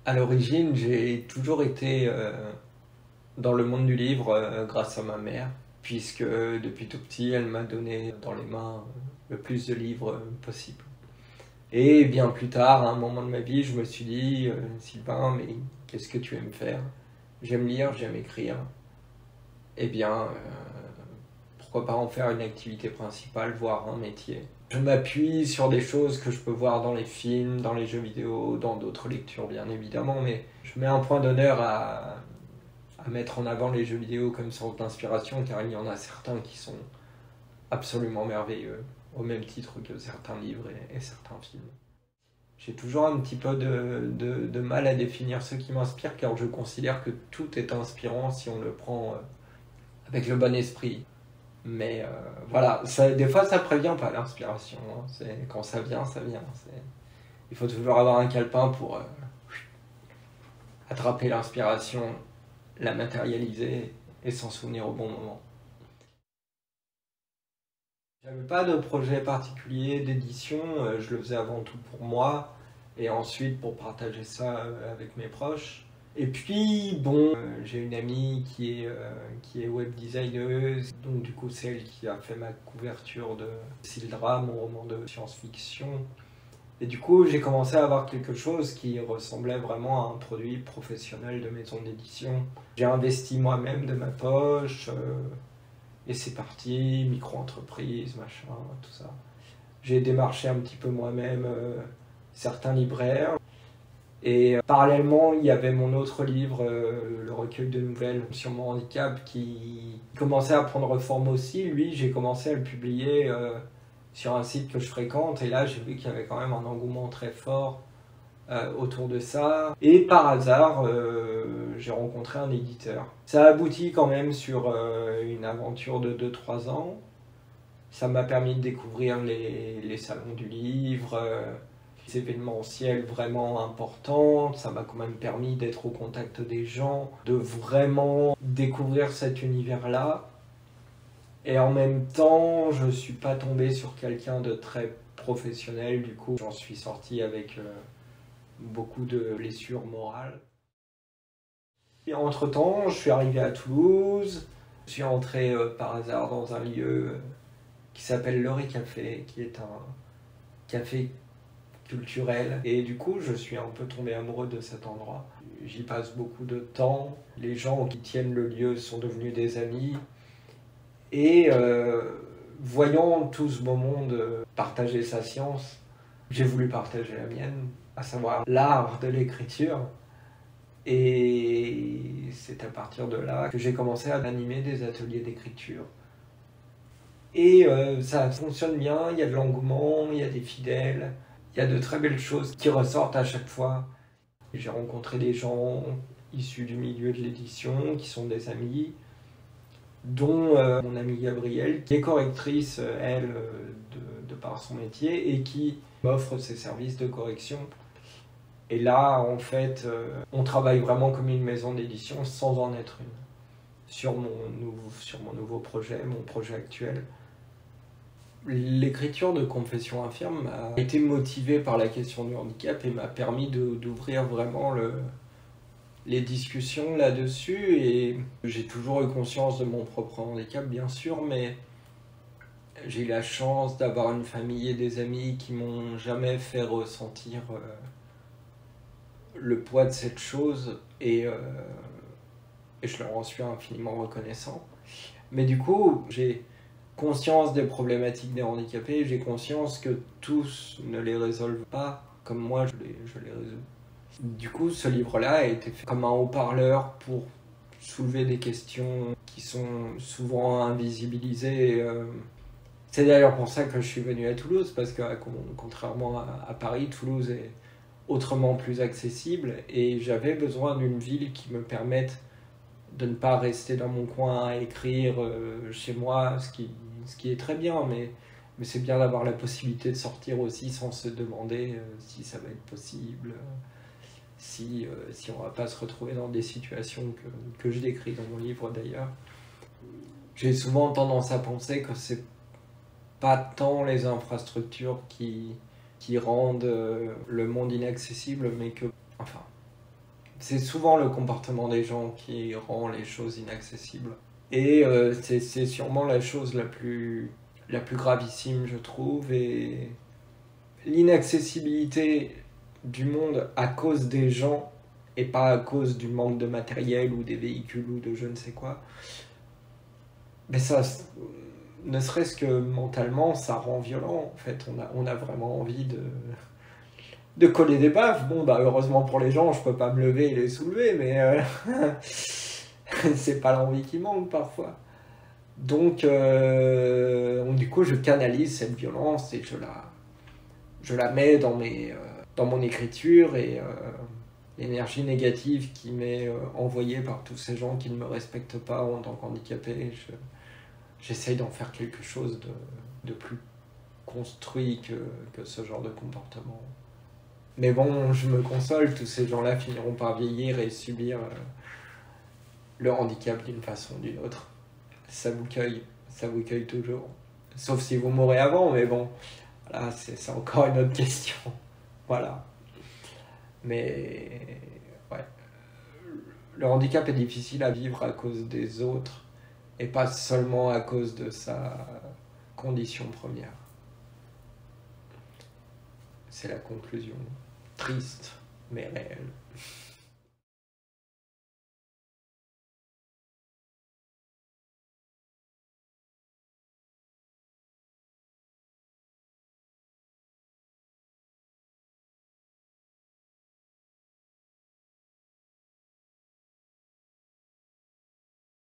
À l'origine, j'ai toujours été dans le monde du livre grâce à ma mère, puisque depuis tout petit, elle m'a donné dans les mains le plus de livres possible. Et bien plus tard, à un moment de ma vie, je me suis dit, Sylvain, mais qu'est-ce que tu aimes faire? J'aime lire, j'aime écrire. Eh bien, pourquoi pas en faire une activité principale, voire un métier. Je m'appuie sur des choses que je peux voir dans les films, dans les jeux vidéo, dans d'autres lectures bien évidemment, mais je mets un point d'honneur à mettre en avant les jeux vidéo comme source d'inspiration, car il y en a certains qui sont absolument merveilleux, au même titre que certains livres et certains films. J'ai toujours un petit peu de mal à définir ce qui m'inspire, car je considère que tout est inspirant si on le prend avec le bon esprit. Mais voilà, des fois ça prévient pas l'inspiration. Hein. Quand ça vient, ça vient. Il faut toujours avoir un calepin pour attraper l'inspiration, la matérialiser et s'en souvenir au bon moment. J'avais pas de projet particulier d'édition, je le faisais avant tout pour moi et ensuite pour partager ça avec mes proches. Et puis, bon, j'ai une amie qui est web designeuse, donc du coup c'est elle qui a fait ma couverture de Sildra, mon roman de science-fiction. Et du coup j'ai commencé à avoir quelque chose qui ressemblait vraiment à un produit professionnel de maison d'édition. J'ai investi moi-même de ma poche, et c'est parti, micro-entreprise, machin, tout ça. J'ai démarché un petit peu moi-même certains libraires. Et parallèlement, il y avait mon autre livre, le recueil de nouvelles sur mon handicap, qui commençait à prendre forme aussi. Lui, j'ai commencé à le publier sur un site que je fréquente, et là, j'ai vu qu'il y avait quand même un engouement très fort autour de ça. Et par hasard, j'ai rencontré un éditeur. Ça a abouti quand même sur une aventure de 2-3 ans. Ça m'a permis de découvrir les salons du livre, événementiels vraiment importants, ça m'a quand même permis d'être au contact des gens, de vraiment découvrir cet univers-là. Et en même temps, je ne suis pas tombé sur quelqu'un de très professionnel, du coup j'en suis sorti avec beaucoup de blessures morales. Et entre-temps, je suis arrivé à Toulouse, je suis entré par hasard dans un lieu qui s'appelle Le Café, qui est un café culturel. Et du coup, je suis un peu tombé amoureux de cet endroit. J'y passe beaucoup de temps. Les gens qui tiennent le lieu sont devenus des amis. Et voyant tout ce beau monde partager sa science, j'ai voulu partager la mienne, à savoir l'art de l'écriture. Et c'est à partir de là que j'ai commencé à animer des ateliers d'écriture. Et ça fonctionne bien, il y a de l'engouement, il y a des fidèles. Il y a de très belles choses qui ressortent à chaque fois. J'ai rencontré des gens issus du milieu de l'édition, qui sont des amis, dont mon amie Gabrielle, qui est correctrice, elle, de par son métier, et qui m'offre ses services de correction. Et là, en fait, on travaille vraiment comme une maison d'édition sans en être une. Sur mon nouveau projet, mon projet actuel. L'écriture de Confession infirme a été motivée par la question du handicap et m'a permis d'ouvrir vraiment les discussions là-dessus. Et j'ai toujours eu conscience de mon propre handicap, bien sûr, mais j'ai eu la chance d'avoir une famille et des amis qui m'ont jamais fait ressentir le poids de cette chose, et je leur en suis infiniment reconnaissant. Mais du coup, j'ai conscience des problématiques des handicapés, j'ai conscience que tous ne les résolvent pas comme moi je les résous. Du coup, ce livre-là a été fait comme un haut-parleur pour soulever des questions qui sont souvent invisibilisées. C'est d'ailleurs pour ça que je suis venu à Toulouse, parce que contrairement à Paris, Toulouse est autrement plus accessible, et j'avais besoin d'une ville qui me permette de ne pas rester dans mon coin à écrire chez moi, ce qui est très bien, mais c'est bien d'avoir la possibilité de sortir aussi sans se demander si ça va être possible, si on va pas se retrouver dans des situations que je décris dans mon livre d'ailleurs. J'ai souvent tendance à penser que c'est pas tant les infrastructures qui rendent le monde inaccessible, mais que, enfin, C'est souvent le comportement des gens qui rend les choses inaccessibles. Et c'est sûrement la chose la plus gravissime, je trouve. Et l'inaccessibilité du monde à cause des gens et pas à cause du manque de matériel ou des véhicules ou de je ne sais quoi. Mais ça, ne serait-ce que mentalement, ça rend violent. En fait, on a vraiment envie de coller des baffes. Bon, bah heureusement pour les gens, je peux pas me lever et les soulever, mais c'est pas l'envie qui manque parfois. Donc, du coup, je canalise cette violence et je la mets dans mon écriture et l'énergie négative qui m'est envoyée par tous ces gens qui ne me respectent pas en tant qu'handicapé, j'essaye d'en faire quelque chose de plus construit que ce genre de comportement. Mais bon, je me console, tous ces gens-là finiront par vieillir et subir le handicap d'une façon ou d'une autre. Ça vous cueille toujours. Sauf si vous mourrez avant, mais bon, là, c'est encore une autre question. Voilà. Mais, ouais. Le handicap est difficile à vivre à cause des autres et pas seulement à cause de sa condition première. C'est la conclusion. Triste, mais réelle.